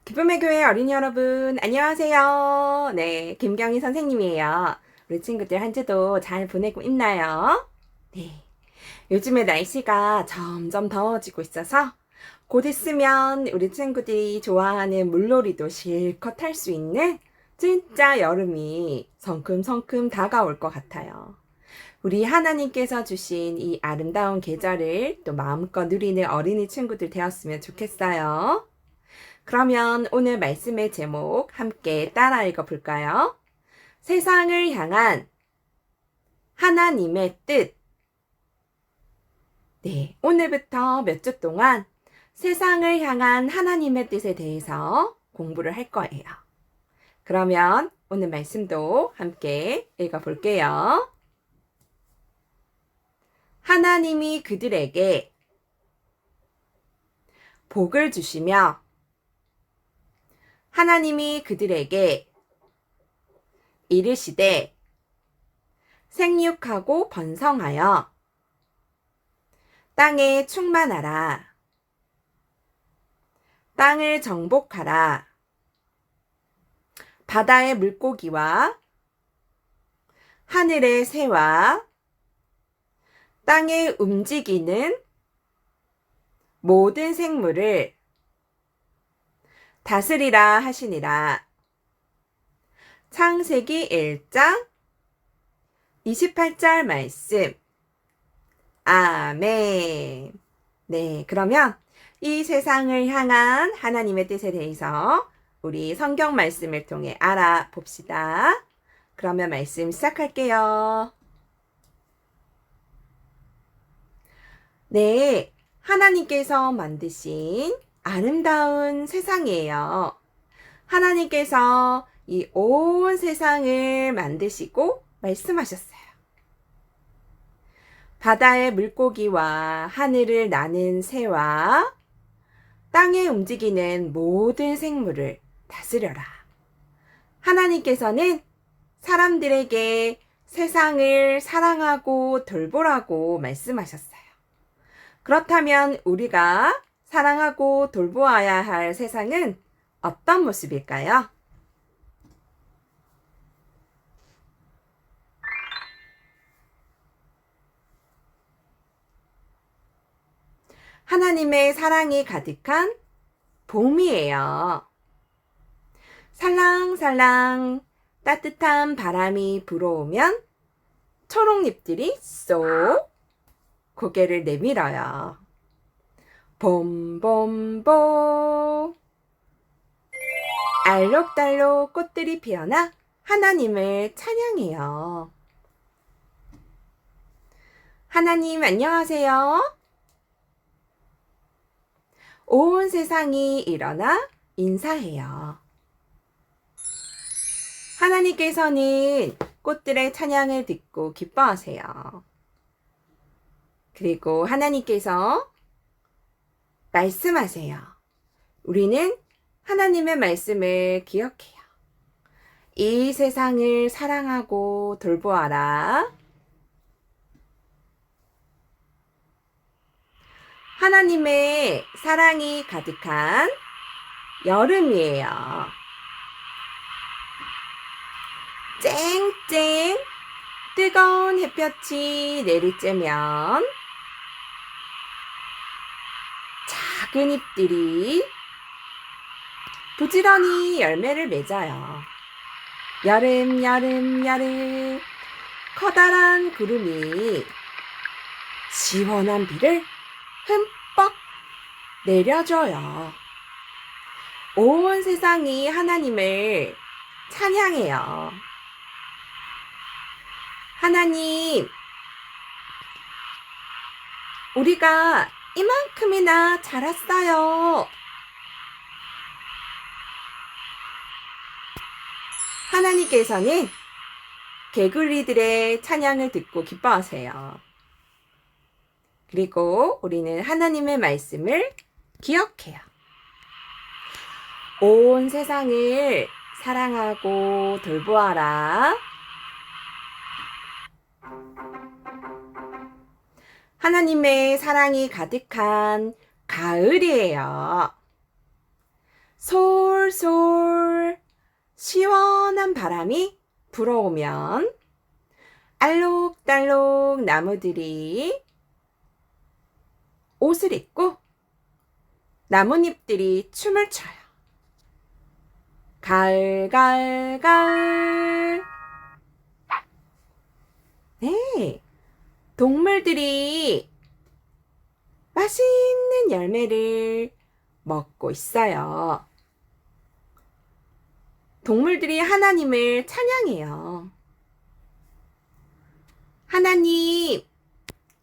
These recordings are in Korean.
기쁨의 교회 어린이 여러분, 안녕하세요. 네, 김경희 선생님이에요. 우리 친구들 한 주도 잘 보내고 있나요? 네. 요즘에 날씨가 점점 더워지고 있어서 곧 있으면 우리 친구들이 좋아하는 물놀이도 실컷 할 수 있는 진짜 여름이 성큼성큼 다가올 것 같아요. 우리 하나님께서 주신 이 아름다운 계절을 또 마음껏 누리는 어린이 친구들 되었으면 좋겠어요. 그러면 오늘 말씀의 제목 함께 따라 읽어볼까요? 세상을 향한 하나님의 뜻. 네, 오늘부터 몇 주 동안 세상을 향한 하나님의 뜻에 대해서 공부를 할 거예요. 그러면 오늘 말씀도 함께 읽어볼게요. 하나님이 그들에게 복을 주시며 하나님이 그들에게 이르시되 생육하고 번성하여 땅에 충만하라. 땅을 정복하라. 바다의 물고기와 하늘의 새와 땅에 움직이는 모든 생물을 다스리라 하시니라. 창세기 1장 28절 말씀. 아멘. 네, 그러면 이 세상을 향한 하나님의 뜻에 대해서 우리 성경 말씀을 통해 알아봅시다. 그러면 말씀 시작할게요. 네, 하나님께서 만드신 아름다운 세상이에요. 하나님께서 이 온 세상을 만드시고 말씀하셨어요. 바다의 물고기와 하늘을 나는 새와 땅에 움직이는 모든 생물을 다스려라. 하나님께서는 사람들에게 세상을 사랑하고 돌보라고 말씀하셨어요. 그렇다면 우리가 사랑하고 돌보아야 할 세상은 어떤 모습일까요? 하나님의 사랑이 가득한 봄이에요. 살랑살랑 따뜻한 바람이 불어오면 초록잎들이 쏙 고개를 내밀어요. 봄봄봄 알록달록 꽃들이 피어나 하나님을 찬양해요. 하나님 안녕하세요. 온 세상이 일어나 인사해요. 하나님께서는 꽃들의 찬양을 듣고 기뻐하세요. 그리고 하나님께서 말씀하세요. 우리는 하나님의 말씀을 기억해요. 이 세상을 사랑하고 돌보아라. 하나님의 사랑이 가득한 여름이에요. 쨍쨍 뜨거운 햇볕이 내리쬐면 작은 잎들이 부지런히 열매를 맺어요. 여름 여름 여름 커다란 구름이 시원한 비를 흠뻑 내려줘요. 온 세상이 하나님을 찬양해요. 하나님, 우리가 이만큼이나 자랐어요. 하나님께서는 개구리들의 찬양을 듣고 기뻐하세요. 그리고 우리는 하나님의 말씀을 기억해요. 온 세상을 사랑하고 돌보아라. 하나님의 사랑이 가득한 가을이에요. 솔솔 시원한 바람이 불어오면 알록달록 나무들이 옷을 입고 나뭇잎들이 춤을 춰요. 가을, 가을, 가을. 네, 동물들이 맛있는 열매를 먹고 있어요. 동물들이 하나님을 찬양해요. 하나님,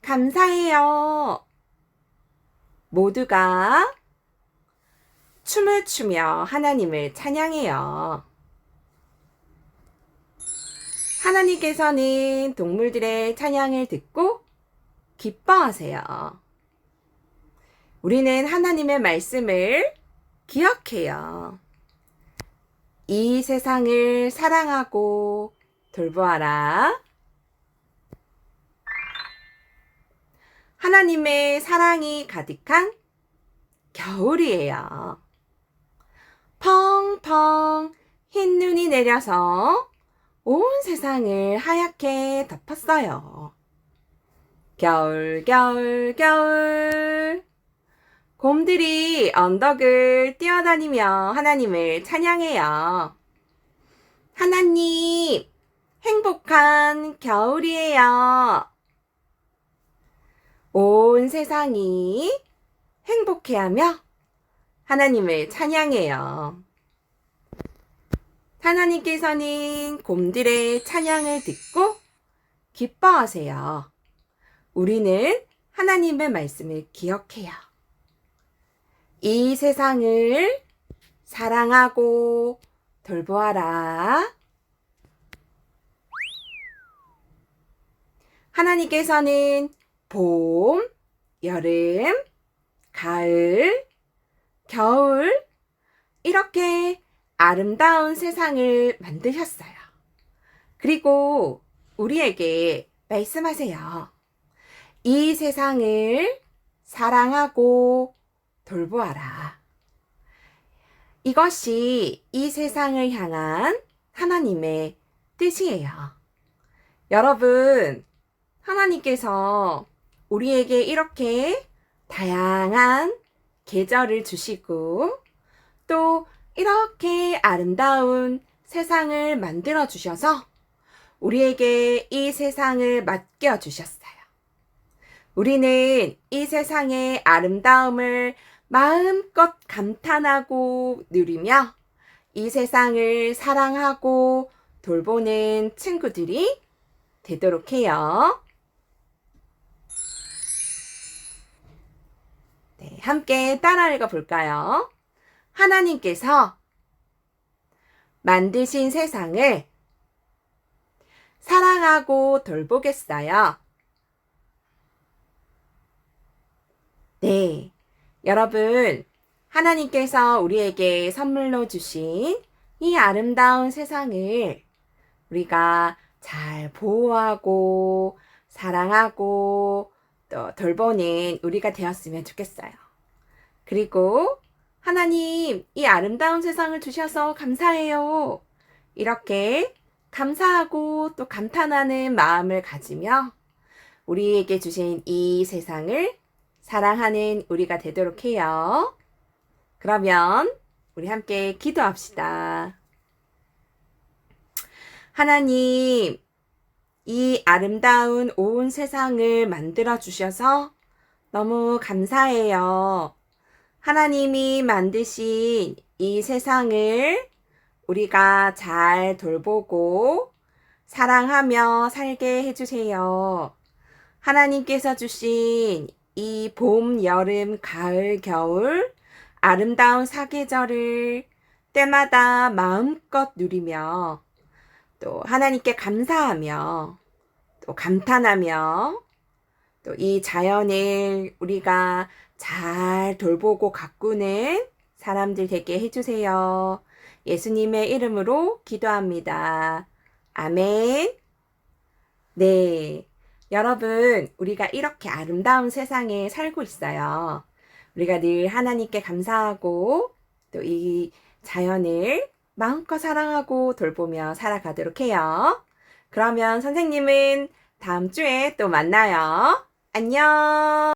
감사해요. 모두가 춤을 추며 하나님을 찬양해요. 하나님께서는 동물들의 찬양을 듣고 기뻐하세요. 우리는 하나님의 말씀을 기억해요. 이 세상을 사랑하고 돌보아라. 하나님의 사랑이 가득한 겨울이에요. 펑펑 흰 눈이 내려서 온 세상을 하얗게 덮었어요. 겨울, 겨울, 겨울. 곰들이 언덕을 뛰어다니며 하나님을 찬양해요. 하나님, 행복한 겨울이에요. 온 세상이 행복해하며 하나님을 찬양해요. 하나님께서는 곰들의 찬양을 듣고 기뻐하세요. 우리는 하나님의 말씀을 기억해요. 이 세상을 사랑하고 돌보아라. 하나님께서는 봄, 여름, 가을, 겨울 이렇게 아름다운 세상을 만드셨어요. 그리고 우리에게 말씀하세요. 이 세상을 사랑하고 돌보아라. 이것이 이 세상을 향한 하나님의 뜻이에요. 여러분, 하나님께서 우리에게 이렇게 다양한 계절을 주시고 또 이렇게 아름다운 세상을 만들어 주셔서 우리에게 이 세상을 맡겨 주셨어요. 우리는 이 세상의 아름다움을 마음껏 감탄하고 누리며 이 세상을 사랑하고 돌보는 친구들이 되도록 해요. 네, 함께 따라 읽어볼까요? 하나님께서 만드신 세상을 사랑하고 돌보겠어요. 네, 여러분, 하나님께서 우리에게 선물로 주신 이 아름다운 세상을 우리가 잘 보호하고 사랑하고 또 돌보는 우리가 되었으면 좋겠어요. 그리고 하나님, 이 아름다운 세상을 주셔서 감사해요. 이렇게 감사하고 또 감탄하는 마음을 가지며 우리에게 주신 이 세상을 사랑하는 우리가 되도록 해요. 그러면 우리 함께 기도합시다. 하나님, 이 아름다운 온 세상을 만들어 주셔서 너무 감사해요. 하나님이 만드신 이 세상을 우리가 잘 돌보고 사랑하며 살게 해주세요. 하나님께서 주신 이 봄, 여름, 가을, 겨울 아름다운 사계절을 때마다 마음껏 누리며 또 하나님께 감사하며 또 감탄하며 또 이 자연을 우리가 잘 돌보고 가꾸는 사람들 되게 해주세요. 예수님의 이름으로 기도합니다. 아멘. 네. 여러분, 우리가 이렇게 아름다운 세상에 살고 있어요. 우리가 늘 하나님께 감사하고 또 이 자연을 마음껏 사랑하고 돌보며 살아가도록 해요. 그러면 선생님은 다음 주에 또 만나요. 안녕!